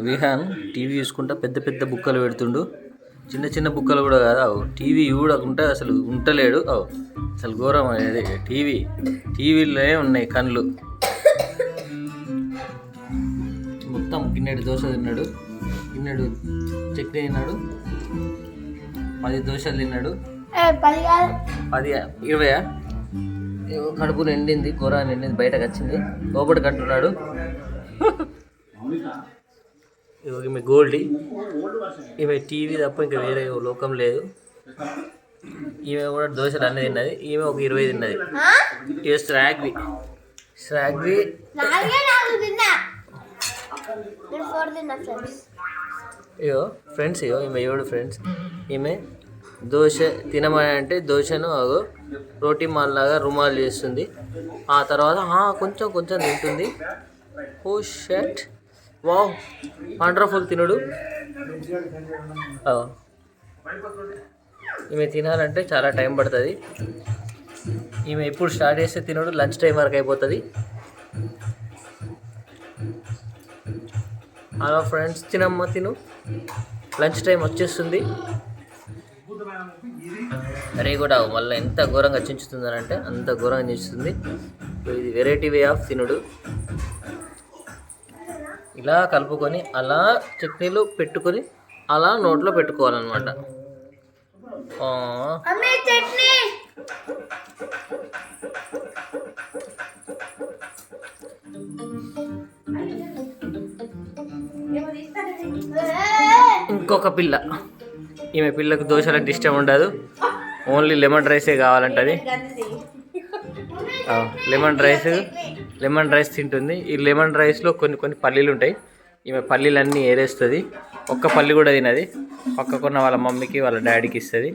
Vihaan TV చూసుకుంటా పెద్ద పెద్ద బుక్కలు పెడుతుండు. చిన్న చిన్న బుక్కలు కూడా కాదు. టీవీ చూడకుంటే అసలు ఉంటలేడు. అసలు ఘోరం అనేది. టీవీలోనే ఉన్నాయి కళ్ళు. మొత్తం గిన్నెడు దోశ తిన్నాడు, గిన్నెడు చట్నీ తిన్నాడు, 10 దోశలు తిన్నాడు. 10 20 కడుపు నిండింది, కూర నిండింది, బయటకు వచ్చింది, లోపలికి అంటున్నాడు. ఈమె గోల్డీ, ఈమె టీవీ తప్ప ఇంకా వేరే లోకం లేదు. ఈమె కూడా దోశలు అన్నీ తిన్నది. ఈమె ఒక 20 తిన్నది. ఇక స్రాగ్వి ఇగో ఫ్రెండ్స్, ఈమె 7 ఫ్రెండ్స్. ఈమె దోశ తినమని అంటే దోశను రోటీ మాల్లాగా రుమాలు చేస్తుంది. ఆ తర్వాత కొంచెం కొంచెం తింటుంది. ఓ షట్, వావ్, వండర్ఫుల్ తినుడు. ఈమె తినాలంటే చాలా టైం పడుతుంది. ఈమె ఎప్పుడు స్టార్ట్ చేస్తే తినుడు లంచ్ టైం వరకు అయిపోతుంది. హలో ఫ్రెండ్స్, తినమ్మ తిను, లంచ్ టైం వచ్చేస్తుంది. అరే కూడా మళ్ళీ ఎంత ఘోరంగా చించుతుందని అంటే అంత ఘోరంగా చించుతుంది. ఇది వెరైటీ వే ఆఫ్ తినుడు. ఇలా కలుపుకొని అలా చట్నీలు పెట్టుకొని అలా నోట్లో పెట్టుకోవాలన్నమాట. ఇంకొక పిల్ల, ఈమె పిల్లకు దోశలు అంటే ఇష్టం ఉండదు, ఓన్లీ లెమన్ రైసే కావాలంటది. లెమన్ రైస్ తింటుంది. ఈ లెమన్ రైస్లో కొన్ని పల్లీలు ఉంటాయి. ఈమె పల్లీలన్నీ ఏరేస్తుంది. ఒక్క పల్లి కూడా తినది. పక్కకున్న వాళ్ళ మమ్మీకి వాళ్ళ డాడీకి ఇస్తుంది.